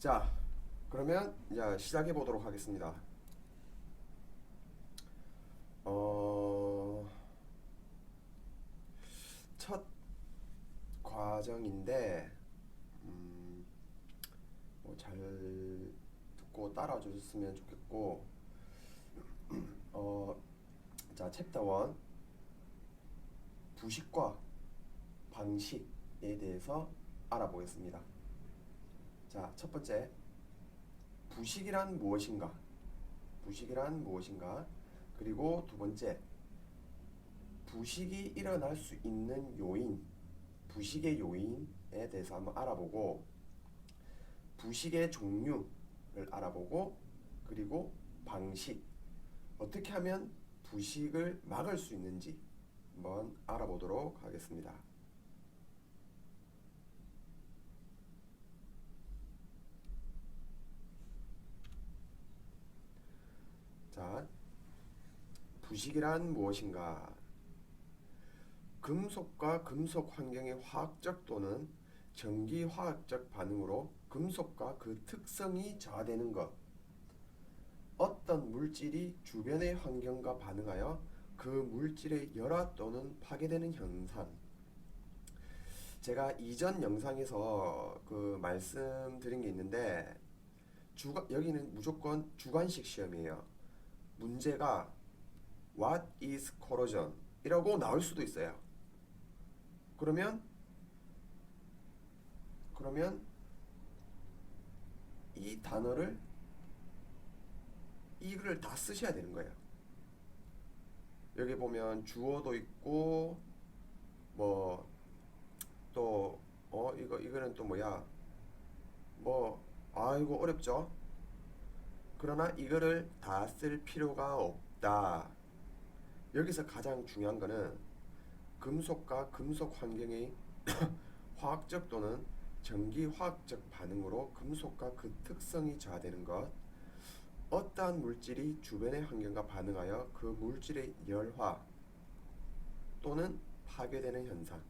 자, 그러면 이제 시작해 보도록 하겠습니다. 어, 첫 과정인데, 뭐잘 듣고 따라와 주셨으면 좋겠고, 어, 자, 챕터 1, 부식과 방식에 대해서 알아보겠습니다. 자, 첫 번째, 부식이란 무엇인가? 부식이란 무엇인가? 그리고 두 번째, 부식이 일어날 수 있는 요인, 부식의 요인에 대해서 한번 알아보고, 부식의 종류를 알아보고, 그리고 방식, 어떻게 하면 부식을 막을 수 있는지 한번 알아보도록 하겠습니다. 자, 부식이란 무엇인가? 금속과 금속 환경의 화학적 또는 전기화학적 반응으로 금속과 그 특성이 저하되는 것. 어떤 물질이 주변의 환경과 반응하여 그 물질의 열화 또는 파괴되는 현상. 제가 이전 영상에서 그 말씀드린 게 있는데 여기는 무조건 주관식 시험이에요. 문제가 What is corrosion? 이라고 나올 수도 있어요. 그러면 이 단어를 이글을 다 쓰셔야 되는 거예요. 여기 보면 주어도 있고 뭐 또 이거는 또 뭐야 이거 어렵죠. 그러나 이거를 다 쓸 필요가 없다. 여기서 가장 중요한 거는 금속과 금속 환경의 화학적 또는 전기화학적 반응으로 금속과 그 특성이 저하되는 것. 어떠한 물질이 주변의 환경과 반응하여 그 물질의 열화 또는 파괴되는 현상.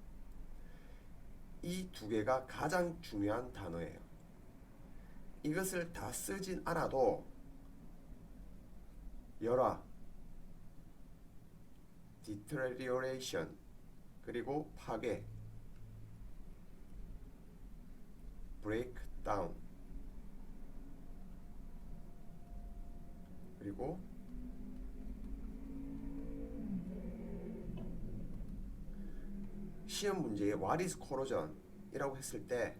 이 두 개가 가장 중요한 단어예요. 이것을 다 쓰진 않아도 열화, deterioration, 그리고 파괴, breakdown, 그리고 시험 문제에 What is corrosion? 이라고 했을 때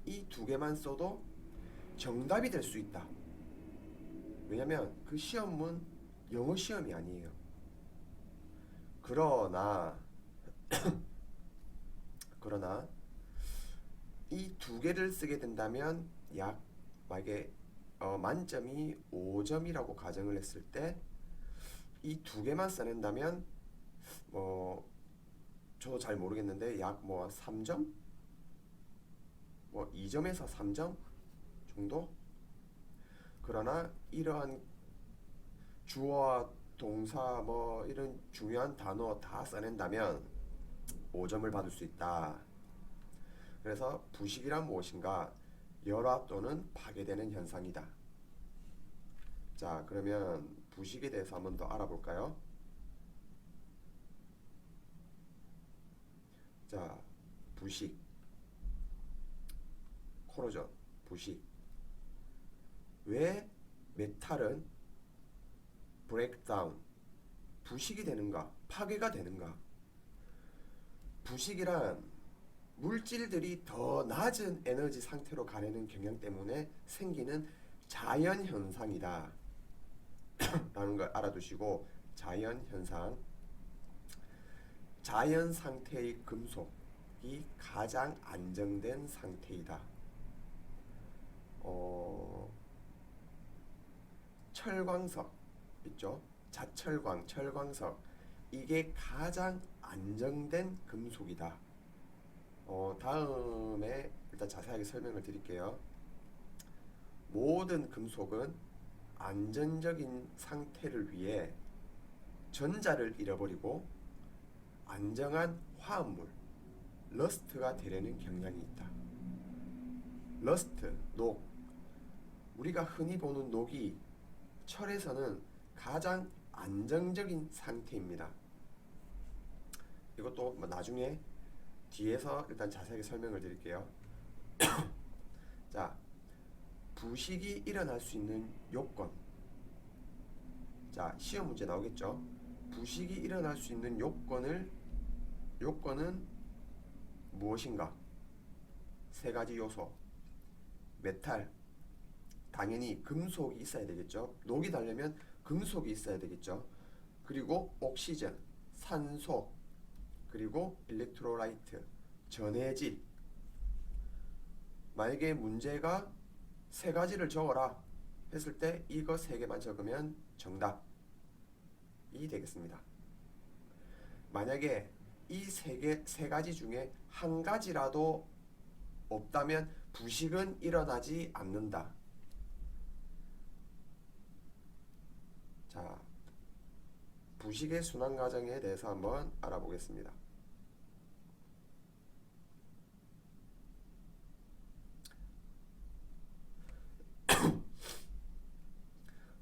이 두 개만 써도 정답이 될 수 있다. 왜냐면 그 시험은 영어 시험이 아니에요. 그러나 이 두 개를 쓰게 된다면 만약에 만점이 5점이라고 가정을 했을 때 이 두 개만 써낸다면 저도 잘 모르겠는데 약 3점? 2점에서 3점 정도? 그러나 이러한 주어와 동사 이런 중요한 단어 다 써낸다면 5점을 받을 수 있다. 그래서 부식이란 무엇인가? 열화 또는 파괴되는 현상이다. 자, 그러면 부식에 대해서 한번 더 알아볼까요? 자, 부식, 코로전, 부식. 왜 메탈은 브레이크다운, 부식이 되는가? 파괴가 되는가? 부식이란 물질들이 더 낮은 에너지 상태로 가려는 경향 때문에 생기는 자연 현상이다 라는 걸 알아두시고, 자연 현상, 자연 상태의 금속이 가장 안정된 상태이다. 철광석 있죠? 자철광, 철광석, 이게 가장 안정된 금속이다. 다음에 일단 자세하게 설명을 드릴게요. 모든 금속은 안전적인 상태를 위해 전자를 잃어버리고 안정한 화합물, 러스트가 되려는 경향이 있다. 러스트, 녹. 우리가 흔히 보는 녹이 철에서는 가장 안정적인 상태입니다. 이것도 뭐 나중에 뒤에서 일단 자세하게 설명을 드릴게요. 자, 부식이 일어날 수 있는 요건. 자, 시험 문제 나오겠죠? 부식이 일어날 수 있는 요건은 무엇인가? 세 가지 요소. 메탈, 당연히 금속이 있어야 되겠죠. 녹이 나려면 금속이 있어야 되겠죠. 그리고 옥시전, 산소, 그리고 일렉트로라이트, 전해질. 만약에 문제가 세 가지를 적어라 했을 때 이거 세 개만 적으면 정답이 되겠습니다. 만약에 이 세 가지 중에 한 가지라도 없다면 부식은 일어나지 않는다. 자, 부식의 순환 과정에 대해서 한번 알아보겠습니다.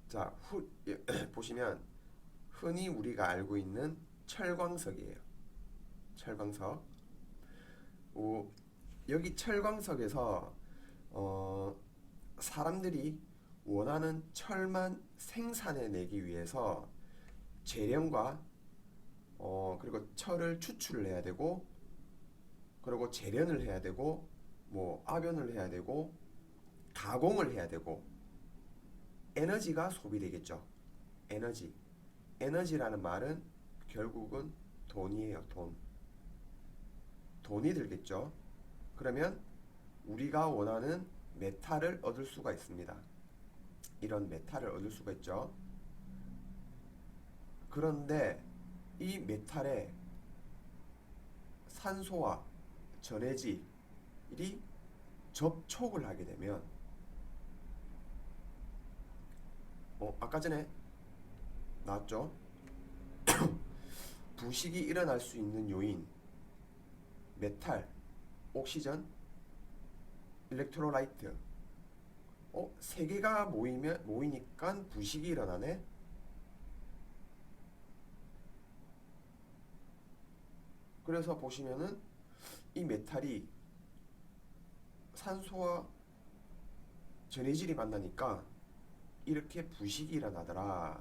자, 보시면 흔히 우리가 알고 있는 철광석이에요. 철광석. 여기 철광석에서 사람들이 원하는 철만 생산해내기 위해서 재련과 그리고 철을 추출을 해야 되고, 그리고 재련을 해야 되고, 뭐 압연을 해야 되고, 가공을 해야 되고, 에너지가 소비되겠죠. 에너지라는 말은 결국은 돈이에요. 돈이 들겠죠. 그러면 우리가 원하는 메탈을 얻을 수가 있습니다. 이런 메탈을 얻을 수가 있죠. 그런데 이 메탈에 산소와 전해질이 접촉을 하게 되면 아까 전에 나왔죠? 부식이 일어날 수 있는 요인, 메탈, 옥시전, 일렉트로라이트. 세 개가 모이니까 부식이 일어나네. 그래서 보시면은 이 메탈이 산소와 전해질이 만나니까 이렇게 부식이 일어나더라.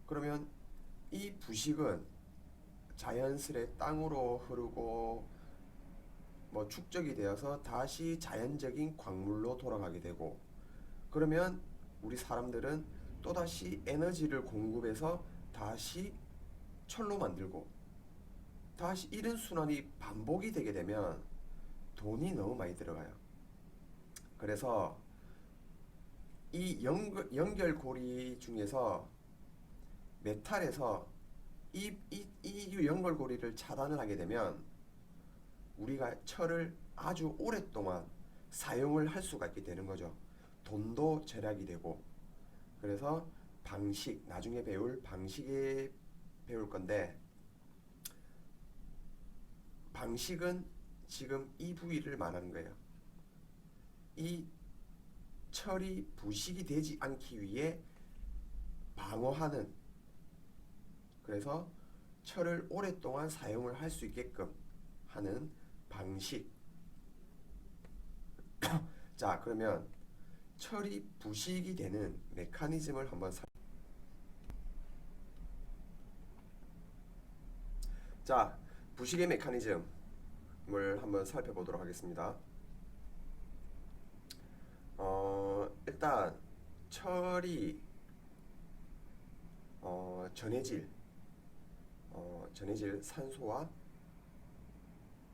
그러면 이 부식은 자연스레 땅으로 흐르고 뭐 축적이 되어서 다시 자연적인 광물로 돌아가게 되고, 그러면 우리 사람들은 또다시 에너지를 공급해서 다시 철로 만들고, 다시 이런 순환이 반복이 되게 되면 돈이 너무 많이 들어가요. 그래서 이 연결고리 중에서 메탈에서 이 연결고리를 차단을 하게 되면 우리가 철을 아주 오랫동안 사용을 할 수가 있게 되는 거죠. 돈도 절약이 되고. 그래서 나중에 배울 방식에 배울 건데, 방식은 지금 이 부위를 말하는 거예요. 이 철이 부식이 되지 않기 위해 방어하는, 그래서 철을 오랫동안 사용을 할 수 있게끔 하는 방식. 자, 그러면 철이 부식이 되는 메커니즘을 한번 자, 부식의 메커니즘을 한번 살펴보도록 하겠습니다. 일단 철이 전해질 산소와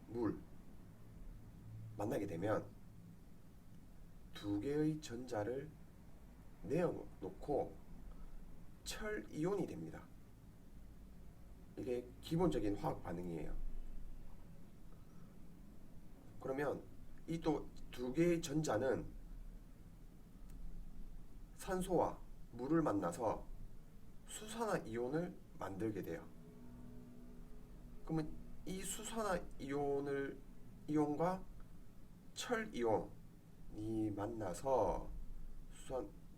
물 만나게 되면 두 개의 전자를 내어놓고 철 이온이 됩니다. 이게 기본적인 화학 반응이에요. 그러면 이 또 두 개의 전자는 산소와 물을 만나서 수산화 이온을 만들게 돼요. 그러면 이 수산화 이온과 철 이온이 만나서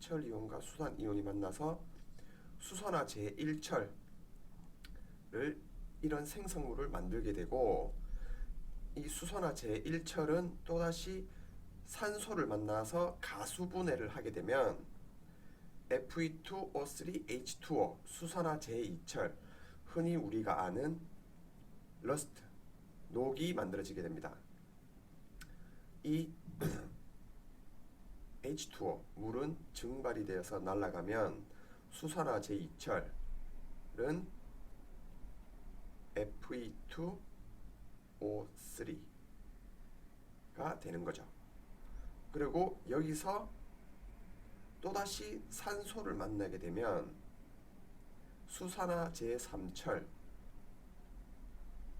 철 이온과 수산 이온이 만나서 수소나 제1철을 이런 생성물을 만들게 되고, 이 수소나 제1철은 또다시 산소를 만나서 가수분해를 하게 되면 Fe2O3H2O 수소나 제2철, 흔히 우리가 아는 러스트, 녹이 만들어지게 됩니다. 이 H2O 물은 증발이 되어서 날아가면 수소나 제2철은 Fe2O3가 되는 거죠. 그리고 여기서 또다시 산소를 만나게 되면 수산화 제3철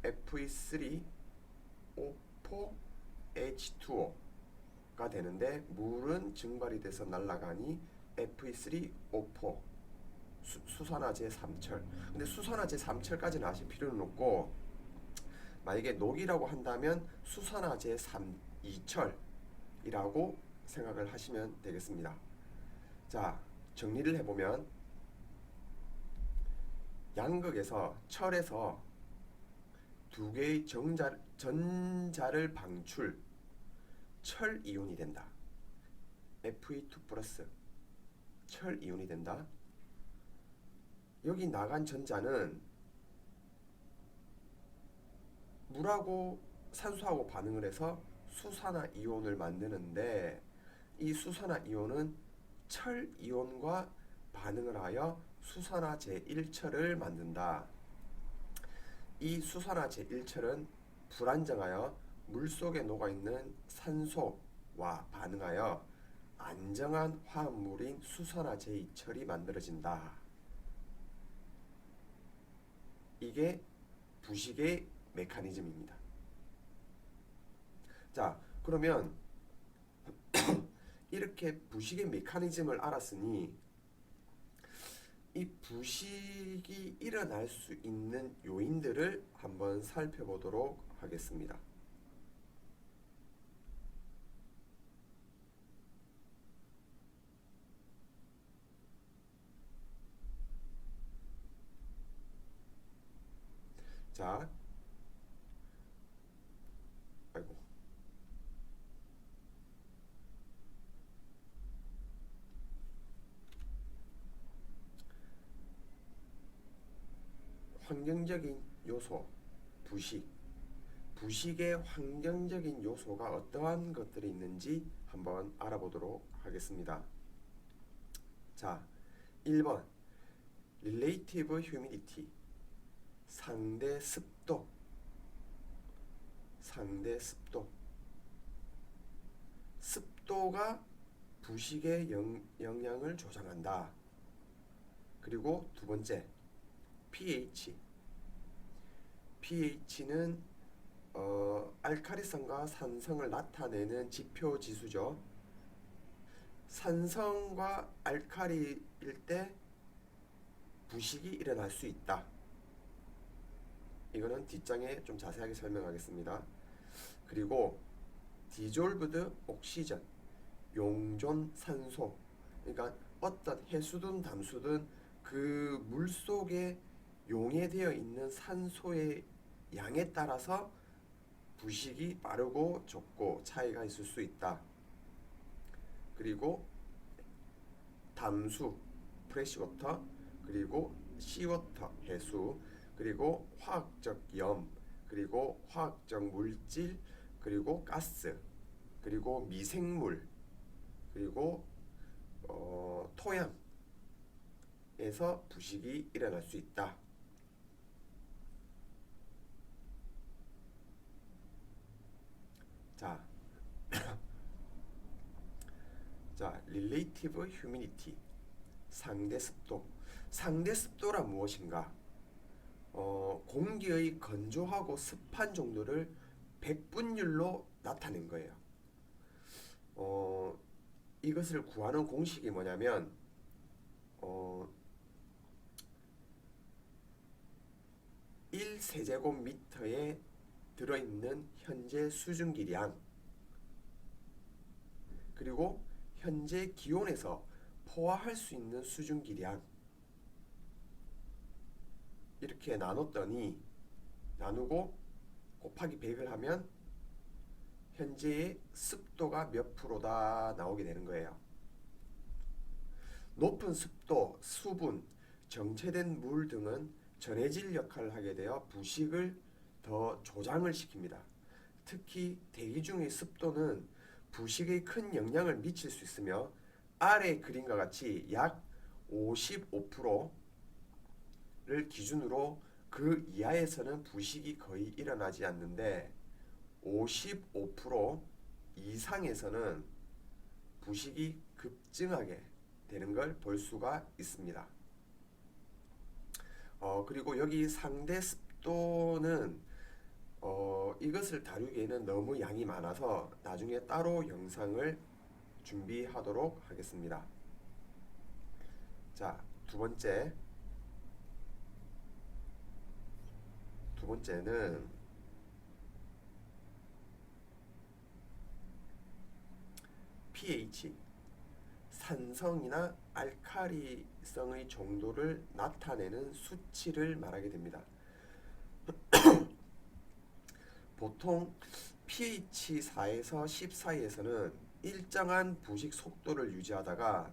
Fe3O4H2O가 되는데, 물은 증발이 돼서 날아가니 Fe3O4 수산화 제3철. 근데 수산화 제3철까지는 아실 필요는 없고, 만약에 녹이라고 한다면 수산화 제2철이라고 생각을 하시면 되겠습니다. 자, 정리를 해보면 양극에서 철에서 두 개의 전자를 방출, 철 이온이 된다. Fe2 플러스 철 이온이 된다. 여기 나간 전자는 물하고 산소하고 반응을 해서 수산화 이온을 만드는데, 이 수산화 이온은 철 이온과 반응을 하여 수산화 제1철을 만든다. 이 수산화 제1철은 불안정하여 물속에 녹아있는 산소와 반응하여 안정한 화합물인 수산화 제2철이 만들어진다. 이게 부식의 메커니즘입니다. 자, 그러면 이렇게 부식의 메커니즘을 알았으니 이 부식이 일어날 수 있는 요인들을 한번 살펴보도록 하겠습니다. 자, 아이고. 환경적인 요소, 부식의 환경적인 요소가 어떠한 것들이 있는지 한번 알아보도록 하겠습니다. 자, 1번 Relative Humidity, 상대 습도. 습도가 부식의 영향을 조장한다. 그리고 두 번째 pH는 알카리성과 산성을 나타내는 지표 지수죠. 산성과 알카리일 때 부식이 일어날 수 있다. 이거는 뒷장에 좀 자세하게 설명하겠습니다. 그리고 dissolved oxygen, 용존 산소. 그러니까 어떤 해수든 담수든 그 물 속에 용해되어 있는 산소의 양에 따라서 부식이 빠르고 좁고 차이가 있을 수 있다. 그리고 담수 프레시워터, 그리고 시워터 해수, 그리고 화학적 염, 그리고 화학적 물질, 그리고 가스, 그리고 미생물, 그리고 토양에서 부식이 일어날 수 있다. 자, relative humidity, 상대 습도. 상대 습도란 무엇인가? 공기의 건조하고 습한 정도를 백분율로 나타낸 거예요. 이것을 구하는 공식이 뭐냐면 1세제곱미터에 들어있는 현재 수증기량 그리고 현재 기온에서 포화할 수 있는 수증기량 이렇게 나누고 곱하기 100을 하면 현재의 습도가 몇 프로다 나오게 되는 거예요. 높은 습도, 수분, 정체된 물 등은 전해질 역할을 하게 되어 부식을 더 조장을 시킵니다. 특히 대기 중의 습도는 부식에 큰 영향을 미칠 수 있으며 아래 그림과 같이 약 55%를 기준으로 그 이하에서는 부식이 거의 일어나지 않는데 55% 이상에서는 부식이 급증하게 되는 걸 볼 수가 있습니다. 그리고 여기 상대 습도는 이것을 다루기에는 너무 양이 많아서 나중에 따로 영상을 준비하도록 하겠습니다. 자, 두 번째는 pH, 산성이나 알칼리성의 정도를 나타내는 수치를 말하게 됩니다. 보통 pH 4에서 10 사이에서는 일정한 부식 속도를 유지하다가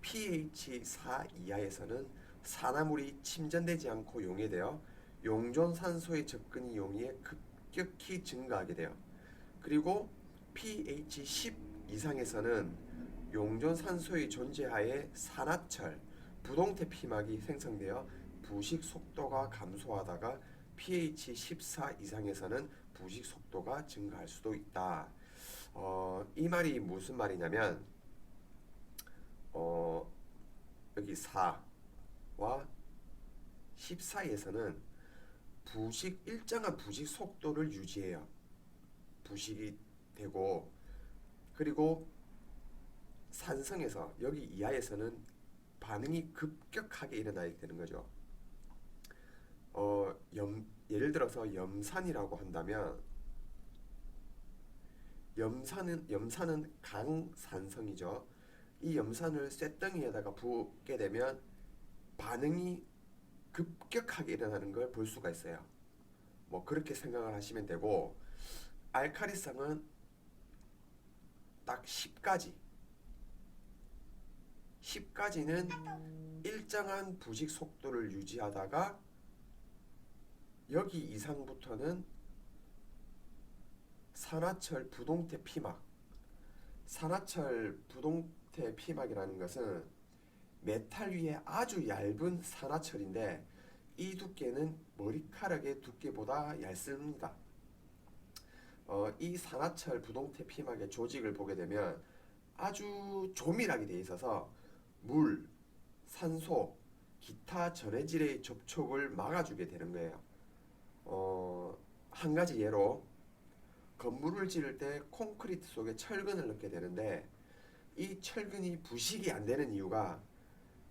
pH 4 이하에서는 산화물이 침전되지 않고 용해되어 용존산소의 접근이 용이해 급격히 증가하게 돼요. 그리고 pH 10 이상에서는 용존산소의 존재하에 산화철, 부동태 피막이 생성되어 부식 속도가 감소하다가 pH 14 이상에서는 부식 속도가 증가할 수도 있다. 이 말이 무슨 말이냐면 여기 4와 10 사이에서는 일정한 부식 속도를 유지해요. 부식이 되고 그리고 산성에서 여기 이하에서는 반응이 급격하게 일어나게 되는 거죠. 예를 들어서 염산이라고 한다면 염산은 강산성이죠. 이 염산을 쇳덩이에다가 붓게 되면 반응이 급격하게 일어나는 걸 볼 수가 있어요. 뭐 그렇게 생각을 하시면 되고 알칼리성은 딱 10까지는 일정한 부식 속도를 유지하다가 여기 이상부터는 산화철 부동태 피막이라는 것은 메탈 위에 아주 얇은 산화철인데 이 두께는 머리카락의 두께보다 얇습니다. 이 산화철 부동태 피막의 조직을 보게 되면 아주 조밀하게 되어 있어서 물, 산소, 기타 전해질의 접촉을 막아주게 되는 거예요. 한 가지 예로 건물을 지을 때 콘크리트 속에 철근을 넣게 되는데 이 철근이 부식이 안 되는 이유가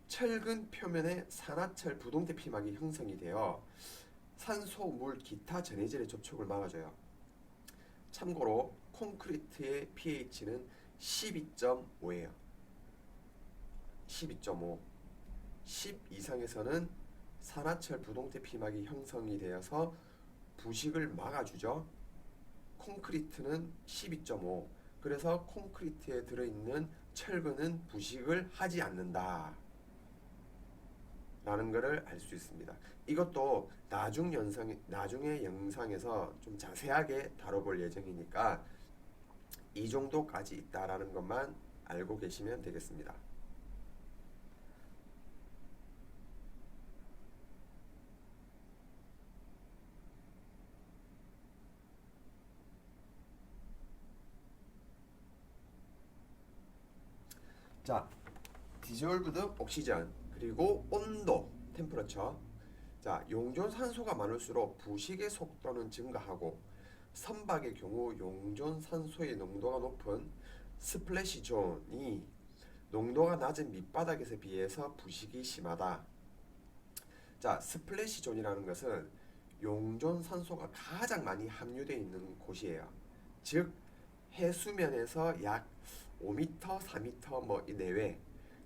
철근 표면에 산화철 부동태 피막이 형성이 되어 산소, 물, 기타 전해질의 접촉을 막아줘요. 참고로 콘크리트의 pH는 12.5예요. 12.5. 10 이상에서는 산화철 부동태 피막이 형성이 되어서 부식을 막아주죠. 콘크리트는 12.5. 그래서 콘크리트에 들어있는 철근은 부식을 하지 않는다 라는 것을 알 수 있습니다. 이것도 나중의 영상에서 좀 자세하게 다뤄볼 예정이니까 이 정도까지 있다라는 것만 알고 계시면 되겠습니다. 자, 디졸브드 옥시전 그리고 온도 템퍼러처. 자, 용존산소가 많을수록 부식의 속도는 증가하고 선박의 경우 용존산소의 농도가 높은 스플래시 존이 농도가 낮은 밑바닥에서 비해서 부식이 심하다. 자, 스플래시 존이라는 것은 용존산소가 가장 많이 함유되어 있는 곳이에요. 즉 해수면에서 약 5m, 4m 뭐 이 내외,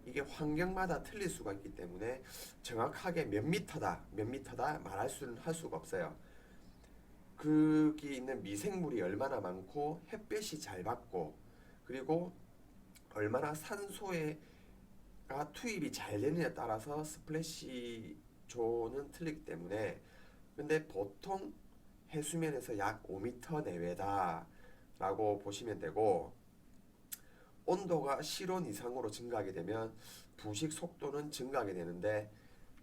이게 환경마다 틀릴 수가 있기 때문에 정확하게 몇 미터다 말할 수는 할 수가 없어요. 거기 있는 미생물이 얼마나 많고 햇볕이 잘 받고 그리고 얼마나 산소가 투입이 잘 되느냐에 따라서 스플래시 존은 틀리기 때문에, 근데 보통 해수면에서 약 5m 내외다 라고 보시면 되고, 온도가 실온 이상으로 증가하게 되면 부식 속도는 증가하게 되는데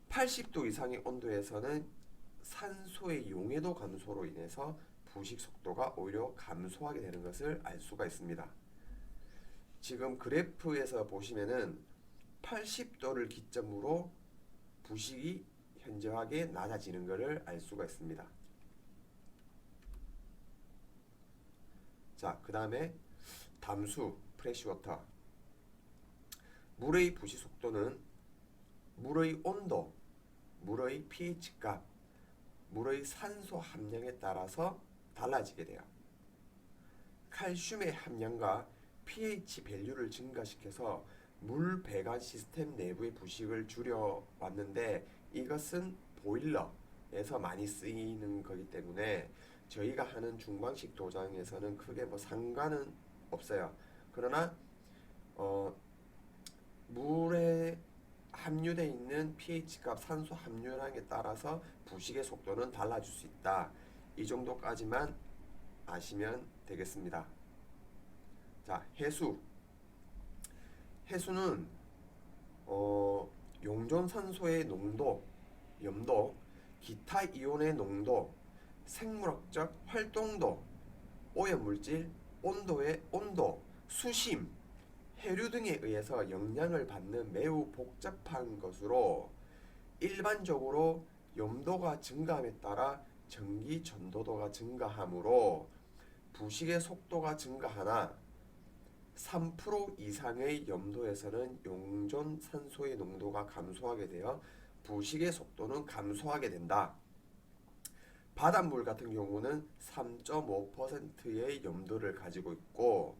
80도 이상의 온도에서는 산소의 용해도 감소로 인해서 부식 속도가 오히려 감소하게 되는 것을 알 수가 있습니다. 지금 그래프에서 보시면은 80도를 기점으로 부식이 현저하게 낮아지는 것을 알 수가 있습니다. 자, 그 다음에 담수, 프레시워터. 물의 부식 속도는 물의 온도, 물의 pH 값, 물의 산소 함량에 따라서 달라지게 돼요. 칼슘의 함량과 pH 밸류를 증가시켜서 물 배관 시스템 내부의 부식을 줄여 왔는데, 이것은 보일러에서 많이 쓰이는 거기 때문에 저희가 하는 중방식 도장에서는 크게 뭐 상관은 없어요. 그러나 물에 함유되어 있는 pH값, 산소 함유량에 따라서 부식의 속도는 달라질 수 있다. 이 정도까지만 아시면 되겠습니다. 자, 해수. 해수는 용존산소의 농도, 염도, 기타 이온의 농도, 생물학적 활동도, 오염물질, 온도의 온도, 수심, 해류 등에 의해서 영향을 받는 매우 복잡한 것으로, 일반적으로 염도가 증가함에 따라 전기 전도도가 증가하므로 부식의 속도가 증가하나 3% 이상의 염도에서는 용존 산소의 농도가 감소하게 되어 부식의 속도는 감소하게 된다. 바닷물 같은 경우는 3.5%의 염도를 가지고 있고,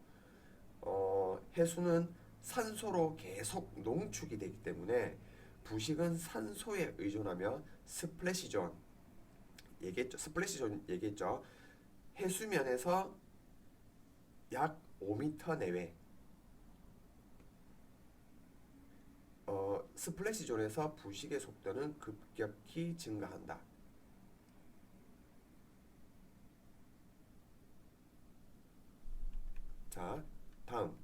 해수는 산소로 계속 농축이 되기 때문에 부식은 산소에 의존하며 스플래시존 얘기했죠. 해수면에서 약 5m 내외, 스플래시존에서 부식의 속도는 급격히 증가한다. 자, 다음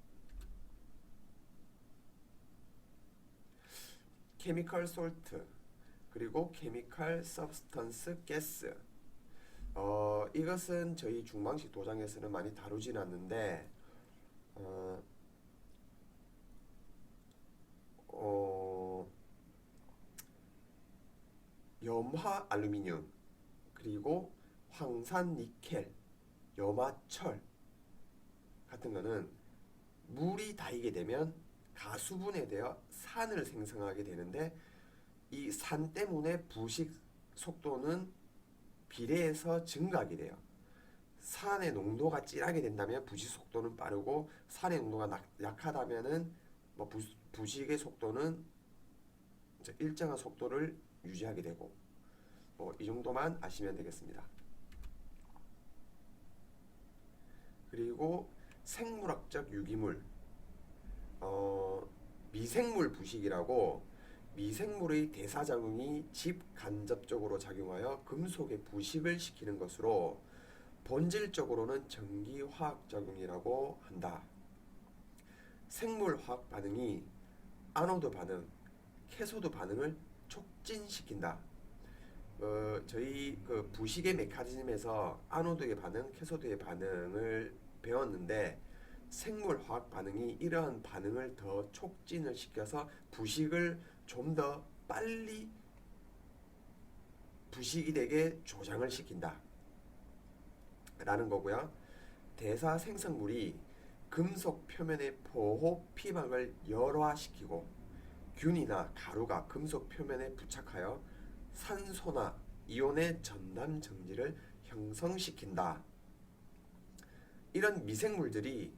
케미컬 솔트 그리고 케미컬 서브스턴스 가스. 이것은 저희 중방식 도장에서는 많이 다루진 않는데 염화 알루미늄 그리고 황산 니켈, 염화철 같은 거는 물이 닿이게 되면 가수분해 되어 산을 생성하게 되는데, 이 산 때문에 부식 속도는 비례해서 증가하게 돼요. 산의 농도가 찐하게 된다면 부식 속도는 빠르고, 산의 농도가 약하다면은 뭐 부식의 속도는 일정한 속도를 유지하게 되고, 뭐 이 정도만 아시면 되겠습니다. 그리고 생물학적 유기물, 미생물 부식이라고, 미생물의 대사작용이 직간접적으로 작용하여 금속의 부식을 시키는 것으로 본질적으로는 전기화학작용이라고 한다. 생물화학 반응이 아노드 반응, 캐소드 반응을 촉진시킨다. 저희 그 부식의 메커니즘에서 아노드의 반응, 캐소드의 반응을 배웠는데, 생물화학 반응이 이러한 반응을 더 촉진을 시켜서 부식을 좀 더 빨리 부식이 되게 조장을 시킨다 라는 거고요. 대사 생성물이 금속 표면의 보호 피막을 열화시키고 균이나 가루가 금속 표면에 부착하여 산소나 이온의 전담 정지를 형성시킨다. 이런 미생물들이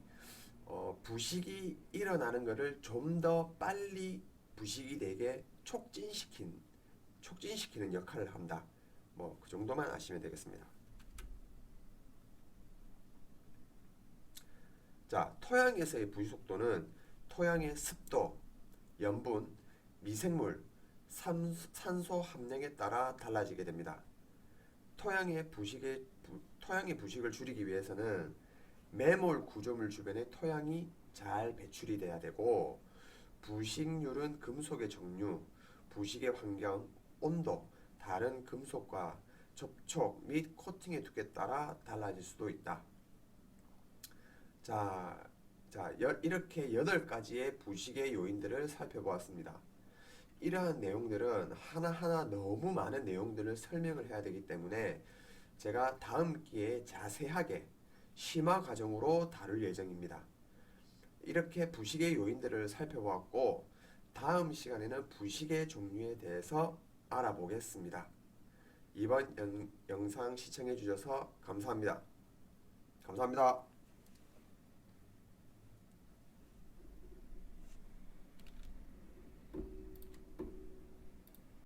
부식이 일어나는 것을 좀 더 빨리 부식이 되게 촉진시키는 역할을 한다. 뭐 그 정도만 아시면 되겠습니다. 자, 토양에서의 부식 속도는 토양의 습도, 염분, 미생물, 산소 함량에 따라 달라지게 됩니다. 토양의 부식을 줄이기 위해서는 매몰 구조물 주변에 토양이 잘 배출이 돼야 되고, 부식률은 금속의 종류, 부식의 환경, 온도, 다른 금속과 접촉 및 코팅의 두께에 따라 달라질 수도 있다. 자, 이렇게 8가지의 부식의 요인들을 살펴보았습니다. 이러한 내용들은 하나하나 너무 많은 내용들을 설명을 해야 되기 때문에 제가 다음 기회에 자세하게 심화 과정으로 다룰 예정입니다. 이렇게 부식의 요인들을 살펴보았고, 다음 시간에는 부식의 종류에 대해서 알아보겠습니다. 이번 영상 시청해 주셔서 감사합니다. 감사합니다.